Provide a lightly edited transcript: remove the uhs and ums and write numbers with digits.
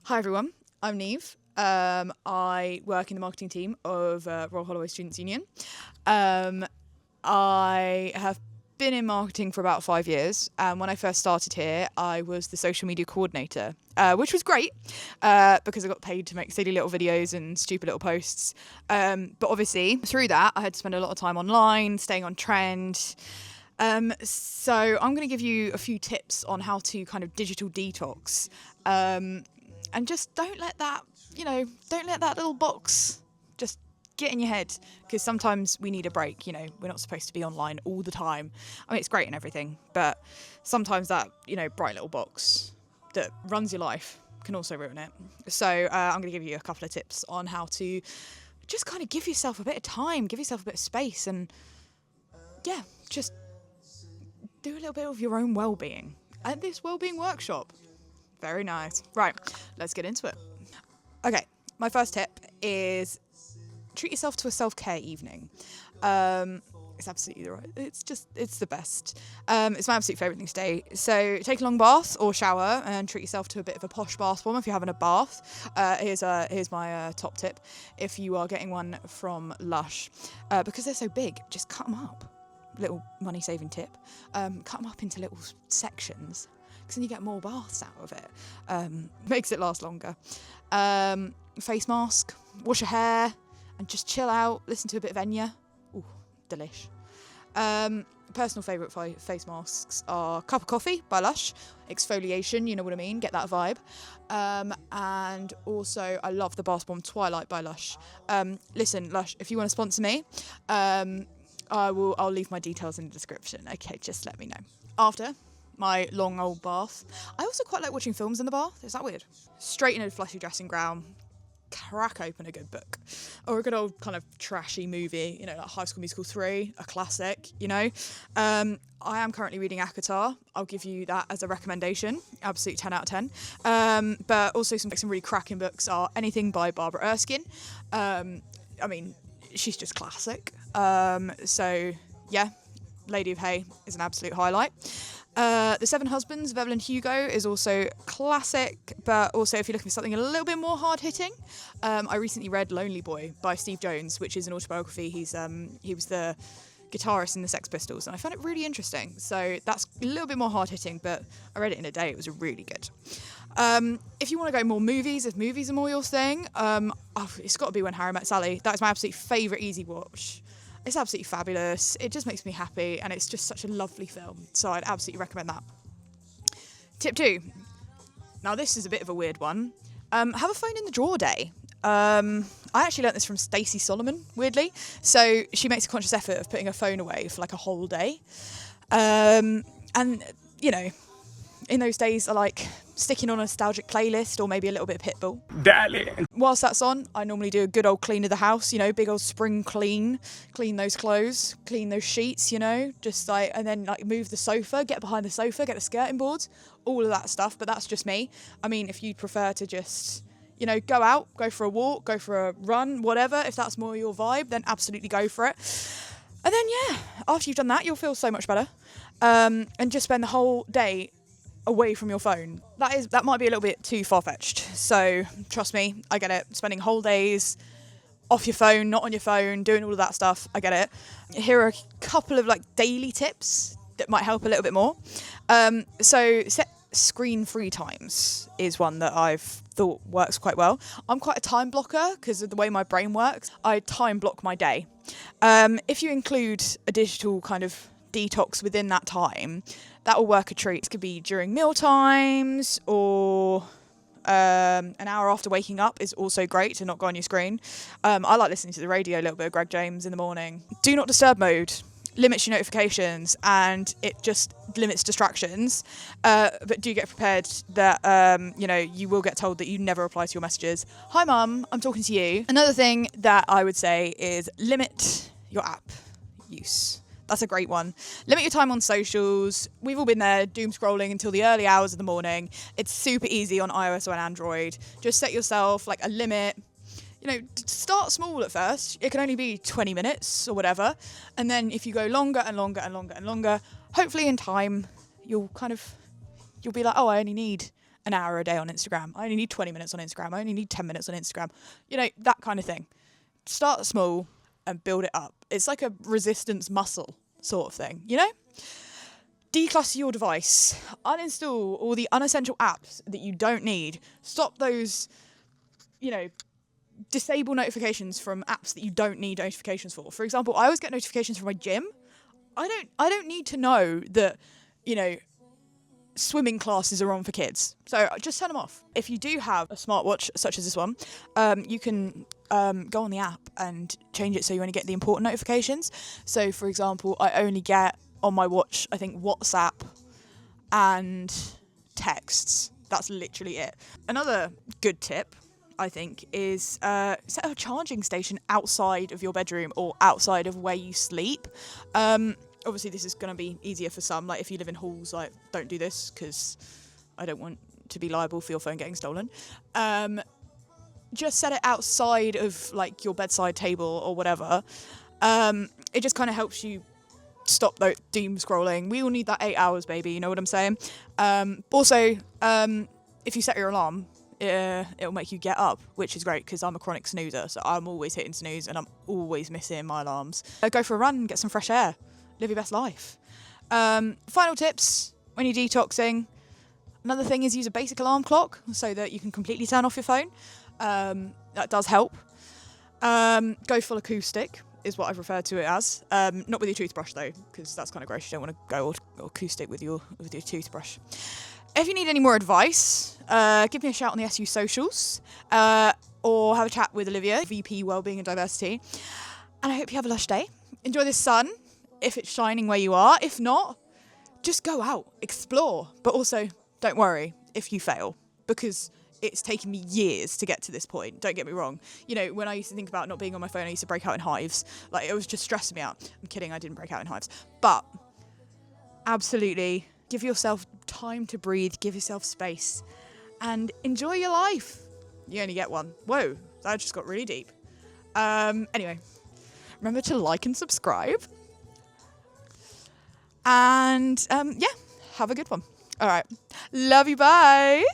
Hi everyone, I'm Niamh. I work in the marketing team of Royal Holloway Students' Union. I have been in marketing for about 5 years, and when I first started here, I was the social media coordinator, which was great because I got paid to make silly little videos and stupid little posts. But obviously, through that, I had to spend a lot of time online, staying on trend. So I'm going to give you a few tips on how to kind of digital detox. And just don't let that little box just get in your head, because sometimes we need a break. We're not supposed to be online all the time. I mean, it's great and everything, but sometimes that, bright little box that runs your life can also ruin it. So I'm going to give you a couple of tips on how to just kind of give yourself a bit of time, give yourself a bit of space, and just do a little bit of your own well-being at this Wellbeing Workshop. Very nice. Right, let's get into it. Okay, my first tip is treat yourself to a self-care evening. It's absolutely right. It's the best. It's my absolute favourite thing to do. So take a long bath or shower and treat yourself to a bit of a posh bath bomb if you're having a bath. Here's my top tip. If you are getting one from Lush, because they're so big, just cut them up. Little money-saving tip. Cut them up into little sections, because then you get more baths out of it. Makes it last longer. Face mask, wash your hair, and just chill out, listen to a bit of Enya. Ooh, delish. Personal favourite face masks are Cup of Coffee by Lush, exfoliation, you know what I mean, get that vibe. And also I love the Bath Bomb Twilight by Lush. Listen, Lush, if you want to sponsor me, I'll leave my details in the description. Okay, just let me know. After my long old bath, I also quite like watching films in the bath. Is that weird? Straight in a fluffy dressing gown, crack open a good book, or a good old kind of trashy movie, like High School Musical 3, a classic. I am currently reading Akatar. I'll give you that as a recommendation. Absolute 10 out of 10. But also some really cracking books are anything by Barbara Erskine. She's just classic. So yeah, Lady of Hay is an absolute highlight. The Seven Husbands of Evelyn Hugo is also classic, but also if you're looking for something a little bit more hard-hitting, I recently read Lonely Boy by Steve Jones, which is an autobiography. He was the guitarist in the Sex Pistols, and I found it really interesting. So that's a little bit more hard-hitting, but I read it in a day. It was really good. If you want to go more movies, if movies are more your thing, it's got to be When Harry Met Sally. That is my absolute favourite easy watch. It's absolutely fabulous. It just makes me happy, and it's just such a lovely film. So I'd absolutely recommend that. Tip 2. Now this is a bit of a weird one. Have a phone in the drawer day. I actually learnt this from Stacey Solomon, weirdly. So she makes a conscious effort of putting her phone away for like a whole day. And, in those days I like sticking on a nostalgic playlist or maybe a little bit of Pitbull. Darling. Whilst that's on, I normally do a good old clean of the house, big old spring clean those clothes, clean those sheets, and then move the sofa, get behind the sofa, get the skirting boards, all of that stuff. But that's just me. I mean, if you'd prefer to just, go out, go for a walk, go for a run, whatever, if that's more your vibe, then absolutely go for it. And then, after you've done that, you'll feel so much better. And just spend the whole day away from your phone. That might be a little bit too far-fetched. So trust me, I get it. Spending whole days off your phone, not on your phone, doing all of that stuff, I get it. Here are a couple of daily tips that might help a little bit more. So set screen-free times is one that I've thought works quite well. I'm quite a time blocker because of the way my brain works. I time block my day. If you include a digital kind of detox within that time, that will work a treat. It could be during meal times or an hour after waking up is also great to not go on your screen. I like listening to the radio, a little bit of Greg James in the morning. Do not disturb mode limits your notifications and it just limits distractions. But do get prepared that, you will get told that you never reply to your messages. Hi, Mum, I'm talking to you. Another thing that I would say is limit your app use. That's a great one. Limit your time on socials. We've all been there, doom scrolling until the early hours of the morning. It's super easy on iOS or on Android. Just set yourself a limit. Start small at first. It can only be 20 minutes or whatever. And then if you go longer and longer and longer and longer, hopefully in time, you'll be like, oh, I only need an hour a day on Instagram. I only need 20 minutes on Instagram. I only need 10 minutes on Instagram. You know, that kind of thing. Start small and build it up. It's like a resistance muscle sort of thing, you know? Declutter your device. Uninstall all the unessential apps that you don't need. Stop those, you know, disable notifications from apps that you don't need notifications for. For example, I always get notifications from my gym. I don't need to know that, you know, swimming classes are on for kids. So just turn them off. If you do have a smartwatch such as this one, you can go on the app and change it so you only get the important notifications. So for example, I only get on my watch, I think, WhatsApp and texts. That's literally it. Another good tip, I think, is set a charging station outside of your bedroom or outside of where you sleep. Obviously, this is going to be easier for some. Like, if you live in halls, like, don't do this because I don't want to be liable for your phone getting stolen. Just set it outside of, like, your bedside table or whatever. It just kind of helps you stop that doom scrolling. We all need that 8 hours, baby. You know what I'm saying? Also, if you set your alarm, it'll make you get up, which is great because I'm a chronic snoozer, so I'm always hitting snooze and I'm always missing my alarms. Go for a run, get some fresh air, live your best life. Final tips when you're detoxing. Another thing is use a basic alarm clock so that you can completely turn off your phone. That does help. Go full acoustic is what I've referred to it as. Not with your toothbrush though, because that's kind of gross. You don't want to go all acoustic with your toothbrush. If you need any more advice, give me a shout on the SU socials, or have a chat with Olivia, VP Wellbeing and Diversity. And I hope you have a lush day. Enjoy the sun, if it's shining where you are. If not, just go out, explore. But also, don't worry if you fail, because it's taken me years to get to this point. Don't get me wrong. You know, when I used to think about not being on my phone, I used to break out in hives. Like, it was just stressing me out. I'm kidding, I didn't break out in hives. But absolutely, give yourself time to breathe, give yourself space, and enjoy your life. You only get one. Whoa, that just got really deep. Anyway, remember to like and subscribe. And yeah, have a good one. All right. Love you. Bye.